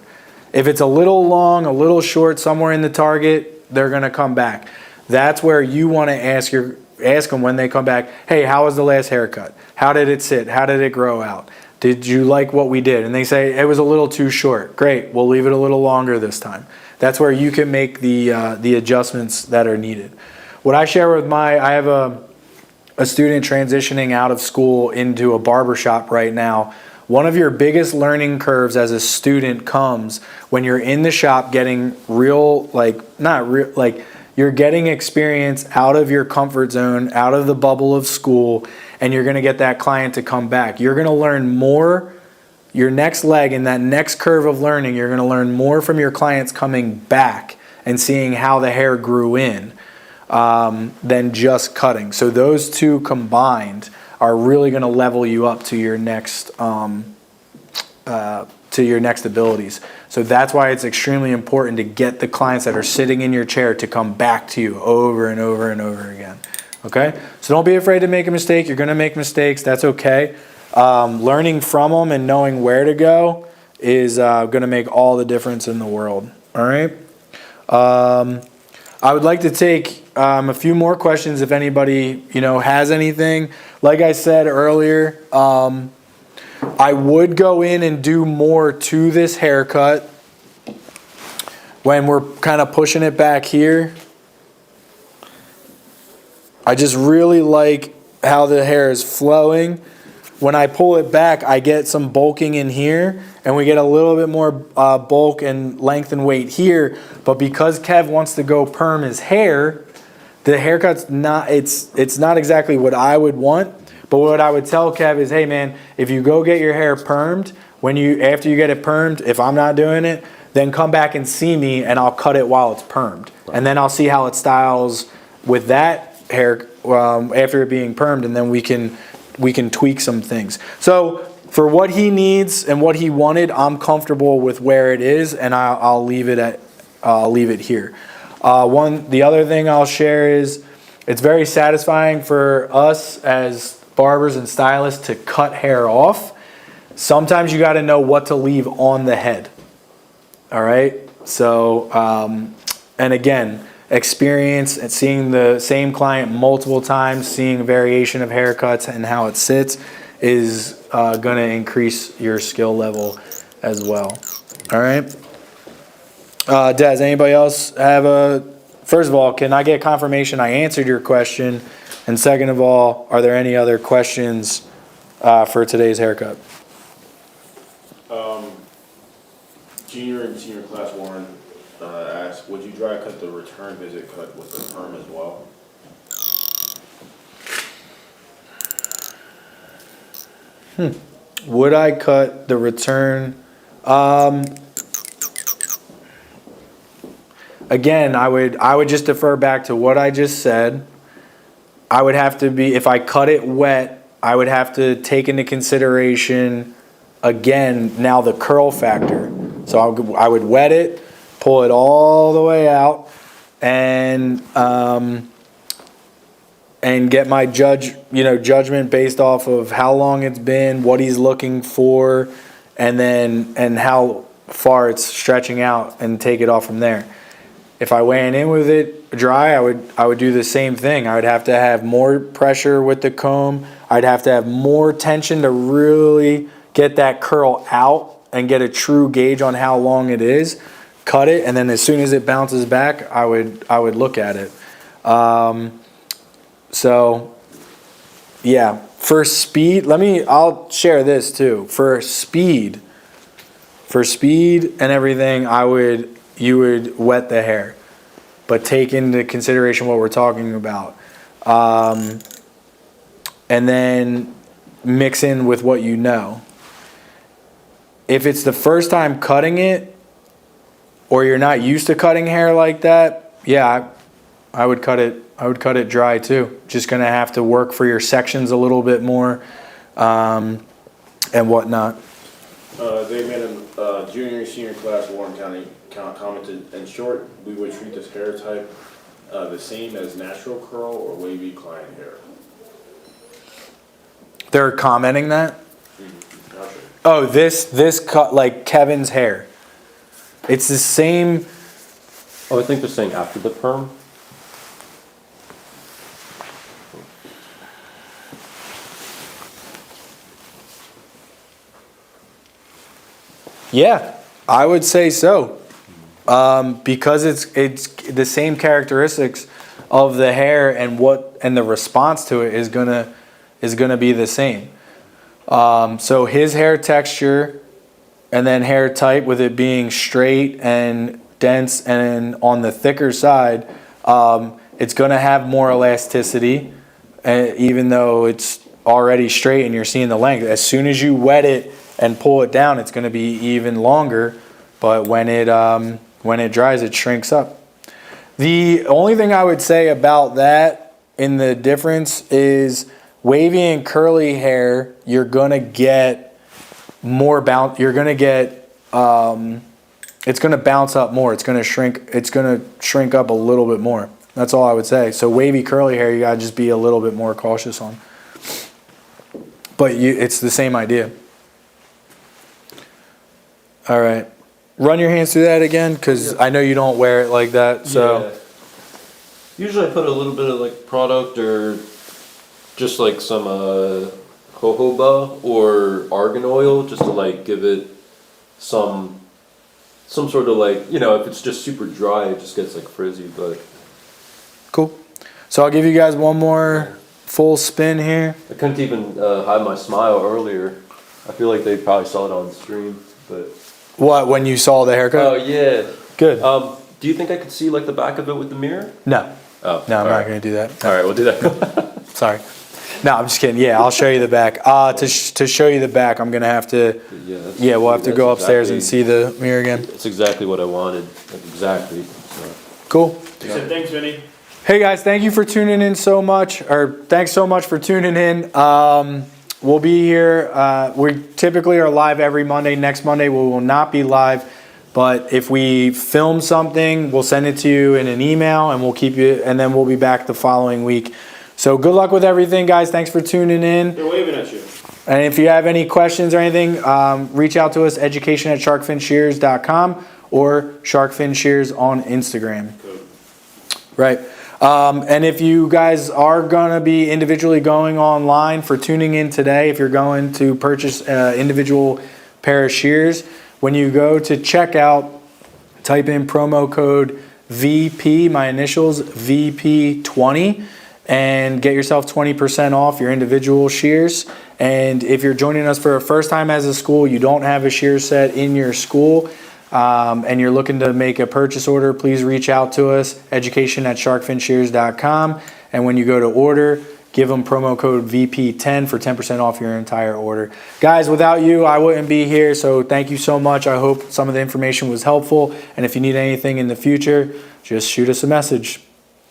If it's a little long, a little short, somewhere in the target, they're going to come back. That's where you want to ask them when they come back, hey, how was the last haircut? How did it sit? How did it grow out? Did you like what we did? And they say, it was a little too short. Great, we'll leave it a little longer this time. That's where you can make the adjustments that are needed. What I share with I have a a student transitioning out of school into a barbershop right now, one of your biggest learning curves as a student comes when you're in the shop getting you're getting experience out of your comfort zone, out of the bubble of school, and you're going to get that client to come back. You're going to learn more, your next leg in that next curve of learning, you're going to learn more from your clients coming back and seeing how the hair grew in than just cutting. So those two combined are really going to level you up to your next abilities. So that's why it's extremely important to get the clients that are sitting in your chair to come back to you over and over and over again. Okay? So don't be afraid to make a mistake. You're going to make mistakes. That's okay. Learning from them and knowing where to go is going to make all the difference in the world. All right? I would like to take a few more questions if anybody has anything. Like I said earlier, I would go in and do more to this haircut when we're kind of pushing it back here. I just really like how the hair is flowing. When I pull it back, I get some bulking in here, and we get a little bit more bulk and length and weight here. But because Kev wants to go perm his hair, the haircut's not, it's not exactly what I would want. But what I would tell Kev is, hey man, if you go get your hair permed, after you get it permed, if I'm not doing it, then come back and see me and I'll cut it while it's permed. Right. And then I'll see how it styles with that hair after it being permed, and then we can tweak some things. So for what he needs and what he wanted, I'm comfortable with where it is, and I'll leave it here. The other thing I'll share is it's very satisfying for us as barbers and stylists to cut hair off. Sometimes you got to know what to leave on the head. All right. So, and again, experience and seeing the same client multiple times, seeing a variation of haircuts and how it sits is going to increase your skill level as well. All right. Des, anybody else first of all, can I get confirmation I answered your question? And second of all, are there any other questions for today's haircut? Junior and senior class Warren asked, would you dry cut the return visit cut with the perm as well? Would I cut the return? Again, I would just defer back to what I just said. I would have to if I cut it wet, I would have to take into consideration, again, now the curl factor. So I would wet it, pull it all the way out, and get my judgment based off of how long it's been, what he's looking for, and how far it's stretching out, and take it off from there. If I went in with it dry, I would do the same thing. I would have to have more pressure with the comb. I'd have to have more tension to really get that curl out and get a true gauge on how long it is. Cut it, and then as soon as it bounces back, I would look at it. So yeah, for speed, I'll share this too. For speed and everything, you would wet the hair, but take into consideration what we're talking about. And then mix in with what you know. If it's the first time cutting it, or you're not used to cutting hair like that, yeah, I would cut it dry too. Just gonna have to work for your sections a little bit more, and whatnot. They made a junior and senior class Warren County commented, in short, we would treat this hair type the same as natural curl or wavy client hair. They're commenting that? Mm-hmm. Not sure. Oh, this cut like Kevin's hair. It's the same. Oh, I think they're saying after the perm. Yeah, I would say so. Because it's the same characteristics of the hair and the response to it is gonna be the same. So his hair texture and then hair type, with it being straight and dense and on the thicker side, it's gonna have more elasticity, even though it's already straight and you're seeing the length. As soon as you wet it and pull it down, it's gonna be even longer, but when it dries, it shrinks up. The only thing I would say about that in the difference is wavy and curly hair, you're gonna get more bounce. You're gonna get it's gonna bounce up more. It's gonna shrink. It's gonna shrink up a little bit more. That's all I would say. So wavy curly hair, you gotta just be a little bit more cautious on. But it's the same idea. All right. Run your hands through that again, because I know you don't wear it like that. So yeah. Usually I put a little bit of like product or just like some jojoba or argan oil, just to like give it some sort of like, you know, if it's just super dry, it just gets like frizzy. But cool. So I'll give you guys one more full spin here. I couldn't even hide my smile earlier. I feel like they probably saw it on stream, but. What, when you saw the haircut? Oh yeah. Good. Do you think I could see like the back of it with the mirror? No. Oh. No, I'm not going to do that. All right, we'll do that. Sorry. No, I'm just kidding. Yeah, I'll show you the back. To show you the back, I'm going to have to, we'll have to go upstairs and see the mirror again. That's exactly what I wanted. Like, exactly. So. Cool. He said, thanks, Vinny. Hey guys, thank you for tuning in so much, or thanks so much for tuning in. We'll be here. We typically are live every Monday. Next Monday we will not be live, but if we film something, we'll send it to you in an email, and we'll keep you. And then we'll be back the following week. So good luck with everything, guys. Thanks for tuning in. They're waving at you. And if you have any questions or anything, reach out to us, education@sharkfinshears.com or sharkfinshears on Instagram. Code. Right. And if you guys are going to be individually going online for tuning in today, if you're going to purchase an individual pair of shears, when you go to checkout, type in promo code VP, my initials, VP20, and get yourself 20% off your individual shears. And if you're joining us for the first time as a school, you don't have a shear set in your school, and you're looking to make a purchase order, please reach out to us, education@sharkfinshears.com. And when you go to order, give them promo code VP10 for 10% off your entire order. Guys, without you, I wouldn't be here, so thank you so much. I hope some of the information was helpful. And if you need anything in the future, just shoot us a message.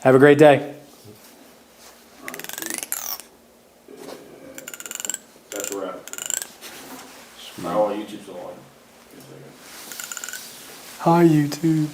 Have a great day. That's a wrap. Now all YouTube's on. Hi, YouTube.